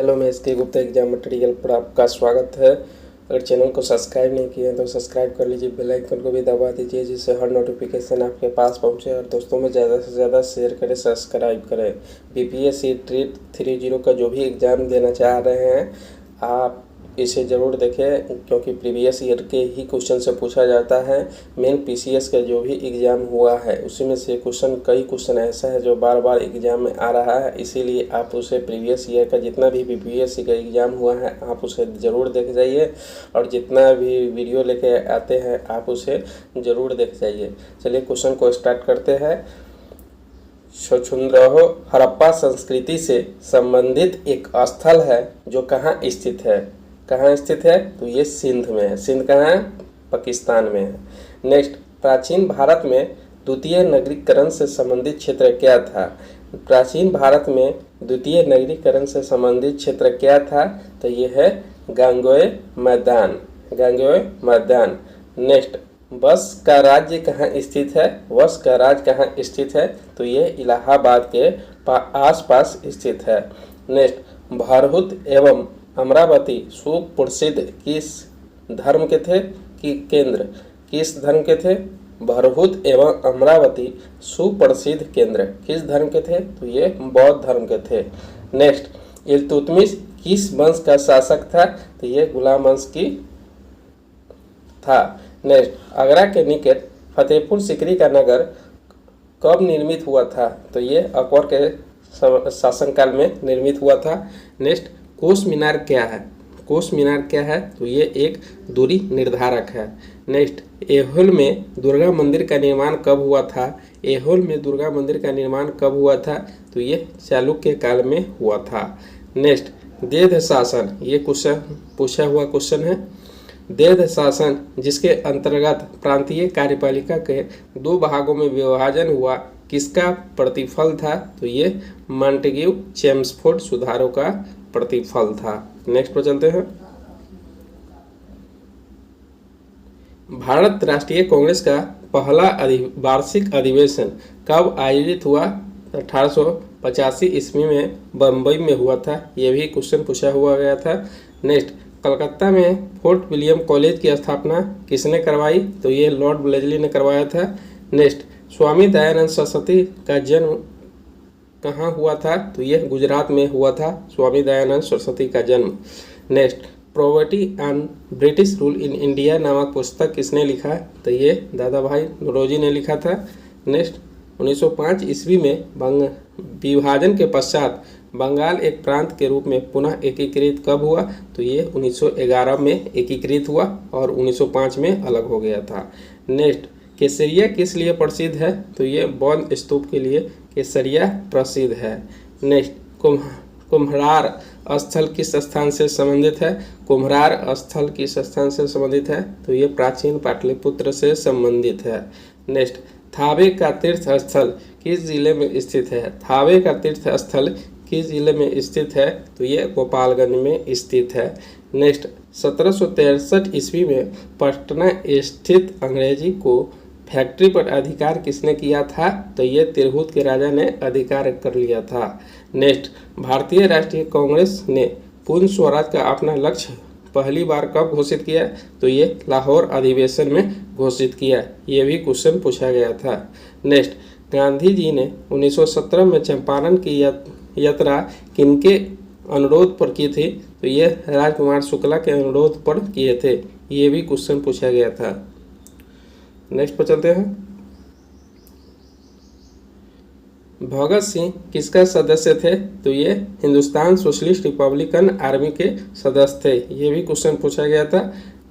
Hello, मैं S के Gupta exam material पर आपका स्वागत है। अगर चैनल को सब्सक्राइब नहीं किए हैं तो सब्सक्राइब कर लीजिए, बेल आइकन को भी दबा दीजिए जिससे हर नोटिफिकेशन आपके पास पहुंचे और दोस्तों में ज़्यादा से ज़्यादा शेयर करें, सब्सक्राइब करें। बीपीएससी ट्रीट 30 का जो भी एग्ज़ाम देना चाह रहे हैं आप इसे ज़रूर देखें, क्योंकि प्रीवियस ईयर के ही क्वेश्चन से पूछा जाता है। मेन पीसीएस का जो भी एग्ज़ाम हुआ है उसी में से कई क्वेश्चन ऐसा है जो बार बार एग्ज़ाम में आ रहा है, इसीलिए आप उसे प्रीवियस ईयर का जितना भी बीपीएससी का एग्ज़ाम हुआ है आप उसे ज़रूर देख जाइए और जितना भी वीडियो लेके आते हैं आप उसे ज़रूर देख जाइए। चलिए क्वेश्चन को स्टार्ट करते हैं। शोछुंद्रहो हड़प्पा संस्कृति से संबंधित एक स्थल है जो कहाँ स्थित है? कहाँ स्थित है? तो ये सिंध में है। सिंध कहाँ है? पाकिस्तान में है। नेक्स्ट, प्राचीन भारत में द्वितीय नगरीकरण से संबंधित क्षेत्र क्या था? प्राचीन भारत में द्वितीय नगरीकरण से संबंधित क्षेत्र क्या था? तो ये है गांगेय मैदान। गांगेय मैदान। नेक्स्ट, वश का राज्य कहाँ स्थित है? वश का राज्य कहाँ स्थित है? तो ये इलाहाबाद के आसपास स्थित है। नेक्स्ट, भरहुत एवं अमरावती सुप्रसिद्ध किस धर्म के थे? कि केंद्र किस धर्म के थे? भरहुत एवं अमरावती सुप्रसिद्ध केंद्र किस धर्म के थे? तो ये बौद्ध धर्म के थे। नेक्स्ट, इल्तुतमिश किस वंश का शासक था? तो ये गुलाम वंश की था। नेक्स्ट, आगरा के निकट फतेहपुर सीकरी का नगर कब निर्मित हुआ था? तो ये अकबर के शासनकाल में निर्मित हुआ था। नेक्स्ट, कोस मीनार क्या है? कोस मीनार क्या है? तो ये एक दूरी निर्धारक है। नेक्स्ट, ऐहोल में दुर्गा मंदिर का निर्माण कब हुआ था? ऐहोल में दुर्गा मंदिर का निर्माण कब हुआ था? तो ये चालुक्य काल में हुआ था। नेक्स्ट, देध शासन, ये क्वेश्चन पूछा हुआ क्वेश्चन है। देध शासन जिसके अंतर्गत प्रांतीय कार्यपालिका के 2 भागों में विभाजन हुआ, किसका प्रतिफल था? तो ये मॉन्टेग्यू चेम्सफोर्ड सुधारों का प्रतिफल था। नेक्स्ट पर चलते हैं। भारत राष्ट्रीय कांग्रेस का पहला वार्षिक अधिवेशन कब आयोजित हुआ? 1885 ईस्वी में बम्बई में हुआ था। ये भी क्वेश्चन पूछा हुआ गया था। नेक्स्ट, कलकत्ता में फोर्ट विलियम कॉलेज की स्थापना किसने करवाई? तो ये लॉर्ड ब्लेजली ने करवाया था। नेक्स्ट, स्वामी दयानंद सरस्वती का जन्म कहाँ हुआ था? तो ये गुजरात में हुआ था स्वामी दयानंद सरस्वती का जन्म। Next, poverty and British rule in India नामक पुस्तक किसने लिखा? तो ये दादा भाई नौरोजी ने लिखा था। नेक्स्ट, 1905 ईस्वी में विभाजन के पश्चात बंगाल एक प्रांत के रूप में पुनः एकीकृत कब हुआ? तो ये 1911 में एकीकृत हुआ और 1905 में अलग हो गया था। नेक्स्ट, केसरिया किस लिए प्रसिद्ध है? तो ये बौद्ध स्तूप के लिए केसरिया प्रसिद्ध है। नेक्स्ट, कुम्हरार स्थल किस स्थान से संबंधित है? कुम्हरार स्थल किस स्थान से संबंधित है? तो ये प्राचीन पाटलिपुत्र से संबंधित है। नेक्स्ट, थावे का तीर्थ स्थल किस जिले में स्थित है? थावे का तीर्थ स्थल किस जिले में स्थित है? तो ये गोपालगंज में स्थित है। नेक्स्ट, 1763 ईस्वी में पटना स्थित अंग्रेजी को फैक्ट्री पर अधिकार किसने किया था? तो ये तिरहुत के राजा ने अधिकार कर लिया था। नेक्स्ट, भारतीय राष्ट्रीय कांग्रेस ने पूर्ण स्वराज का अपना लक्ष्य पहली बार कब घोषित किया? तो ये लाहौर अधिवेशन में घोषित किया। ये भी क्वेश्चन पूछा गया था। नेक्स्ट, गांधी जी ने 1917 में चंपारण की यात्रा किनके अनुरोध पर की थी? तो ये राजकुमार शुक्ला के अनुरोध पर किए थे। ये भी क्वेश्चन पूछा गया था। नेक्स्ट पर चलते हैं। भगत सिंह किसका सदस्य थे? तो ये हिंदुस्तान सोशलिस्ट रिपब्लिकन आर्मी के सदस्य थे। ये भी क्वेश्चन पूछा गया था।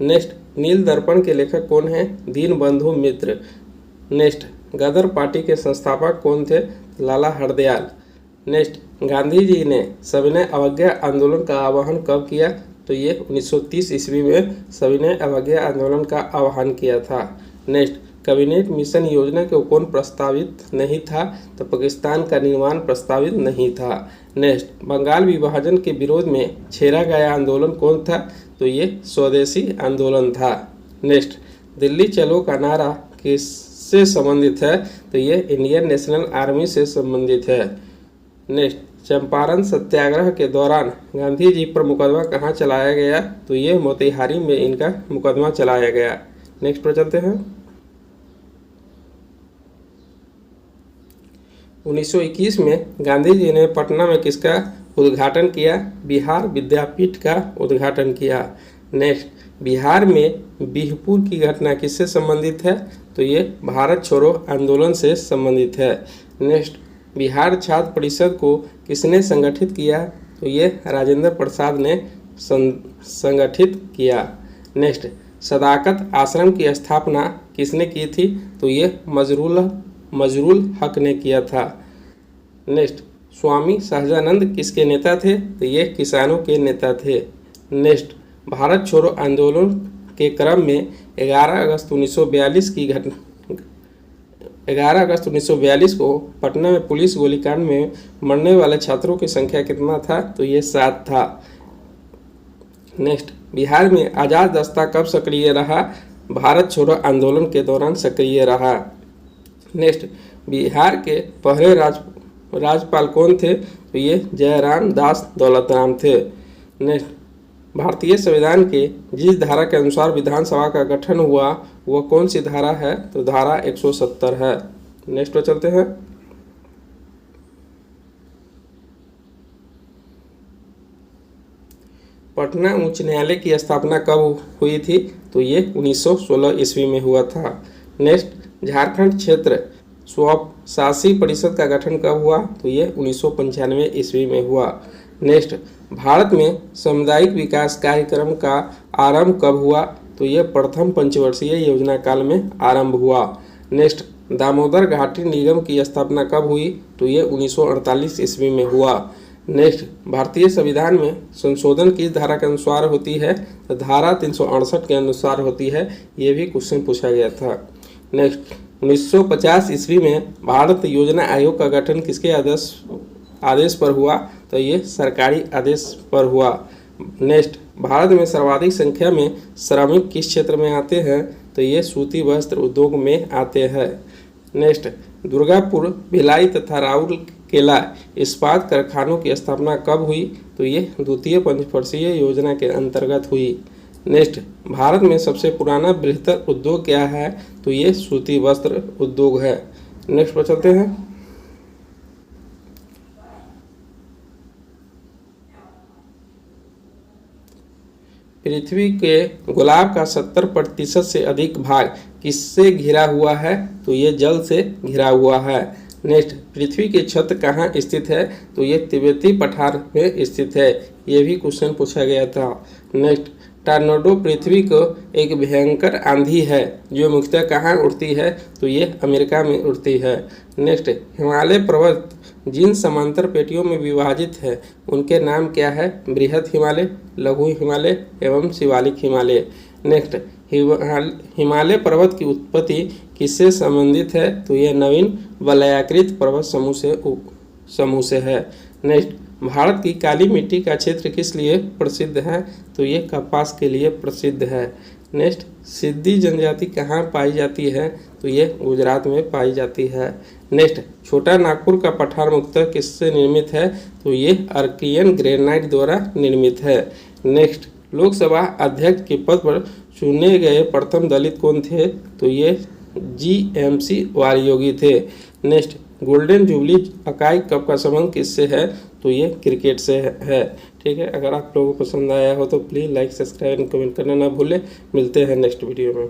नेक्स्ट, नील दर्पण के लेखक कौन हैं? दीनबंधु मित्र। नेक्स्ट, गदर पार्टी के संस्थापक कौन थे? लाला हरदयाल। नेक्स्ट, गांधी जी ने सविनय अवज्ञा आंदोलन का आह्वान कब किया? तो ये 1930 ईस्वी में सविनय अवज्ञा आंदोलन का आह्वान किया था। नेक्स्ट, कैबिनेट मिशन योजना को कौन प्रस्तावित नहीं था? तो पाकिस्तान का निर्माण प्रस्तावित नहीं था। नेक्स्ट, बंगाल विभाजन के विरोध में छेड़ा गया आंदोलन कौन था? तो ये स्वदेशी आंदोलन था। नेक्स्ट, दिल्ली चलो का नारा किससे संबंधित है? तो ये इंडियन नेशनल आर्मी से संबंधित है। नेक्स्ट, चंपारण सत्याग्रह के दौरान गांधी जी पर मुकदमा कहाँ चलाया गया? तो ये मोतिहारी में इनका मुकदमा चलाया गया। नेक्स्ट पर चलते हैं। 1921 में गांधी जी ने पटना में किसका उद्घाटन किया? बिहार विद्यापीठ का उद्घाटन किया। नेक्स्ट, बिहार में बिहपुर की घटना किससे संबंधित है? तो ये भारत छोड़ो आंदोलन से संबंधित है। नेक्स्ट, बिहार छात्र परिषद को किसने संगठित किया? तो ये राजेंद्र प्रसाद ने संगठित किया। नेक्स्ट, सदाकत आश्रम की स्थापना किसने की थी? तो ये मजरूल हक ने किया था। नेक्स्ट, स्वामी सहजानंद किसके नेता थे? तो ये किसानों के नेता थे। नेक्स्ट, भारत छोड़ो आंदोलन के क्रम में 11 अगस्त 1942 को पटना में पुलिस गोलीकांड में मरने वाले छात्रों की संख्या कितना था? तो ये 7 था। नेक्स्ट, बिहार में आज़ाद दस्ता कब सक्रिय रहा? भारत छोड़ो आंदोलन के दौरान सक्रिय रहा। नेक्स्ट, बिहार के पहले राज्यपाल कौन थे? तो ये जयराम दास दौलतराम थे। नेक्स्ट, भारतीय संविधान के जिस धारा के अनुसार विधानसभा का गठन हुआ वह कौन सी धारा है? तो धारा 170 है। नेक्स्ट पर चलते हैं। पटना उच्च न्यायालय की स्थापना कब हुई थी? तो ये 1916 ईस्वी में हुआ था। नेक्स्ट, झारखंड क्षेत्र स्वशासी परिषद का गठन कब हुआ? तो ये 1995 ईस्वी में हुआ। नेक्स्ट, भारत में सामुदायिक विकास कार्यक्रम का आरंभ कब हुआ? तो ये प्रथम पंचवर्षीय योजना काल में आरंभ हुआ। नेक्स्ट, दामोदर घाटी निगम की स्थापना कब हुई? तो ये 1948 ईस्वी में हुआ। नेक्स्ट, भारतीय संविधान में संशोधन किस धारा के अनुसार होती है? तो धारा 368 के अनुसार होती है। ये भी क्वेश्चन पूछा गया था। नेक्स्ट, 1950 ईस्वी में भारत योजना आयोग का गठन किसके आदेश पर हुआ? तो ये सरकारी आदेश पर हुआ। नेक्स्ट, भारत में सर्वाधिक संख्या में श्रमिक किस क्षेत्र में आते हैं? तो ये सूती वस्त्र उद्योग में आते हैं। नेक्स्ट, दुर्गापुर, भिलाई तथा राउरकेला इस्पात कारखानों की स्थापना कब हुई? तो ये द्वितीय पंचवर्षीय योजना के अंतर्गत हुई। नेक्स्ट, भारत में सबसे पुराना बृहत्तर उद्योग क्या है? तो ये सूती वस्त्र उद्योग है। नेक्स्ट पर चलते हैं। पृथ्वी के गोलाब का 70% से अधिक भाग किससे घिरा हुआ है? तो ये जल से घिरा हुआ है। नेक्स्ट, पृथ्वी की छत कहाँ स्थित है? तो ये तिब्बती पठार में स्थित है। ये भी क्वेश्चन पूछा गया था। नेक्स्ट, टॉर्नेडो पृथ्वी को एक भयंकर आंधी है जो मुख्यतः कहाँ उड़ती है? तो ये अमेरिका में उड़ती है। नेक्स्ट, हिमालय पर्वत जिन समांतर पेटियों में विभाजित है उनके नाम क्या है? बृहद हिमालय, लघु हिमालय एवं शिवालिक हिमालय। नेक्स्ट, हिमालय पर्वत की उत्पत्ति किससे संबंधित है? तो यह नवीन वलयाकृत पर्वत समूह से है। नेक्स्ट, भारत की काली मिट्टी का क्षेत्र किस लिए प्रसिद्ध है? तो ये कपास के लिए प्रसिद्ध है। नेक्स्ट, सिद्धी जनजाति कहाँ पाई जाती है? तो ये गुजरात में पाई जाती है। नेक्स्ट, छोटा नागपुर का पठार मुख्यतः किससे निर्मित है? तो ये अर्कियन ग्रेनाइट द्वारा निर्मित है। नेक्स्ट, लोकसभा अध्यक्ष के पद पर चुने गए प्रथम दलित कौन थे? तो ये GMC वारयोगी थे। नेक्स्ट, गोल्डन जुबली इकाई कप का संबंध किससे है? तो ये क्रिकेट से है। ठीक है, अगर आप लोगों को पसंद आया हो तो please like, subscribe and comment करना ना भूलें। मिलते हैं नेक्स्ट वीडियो में।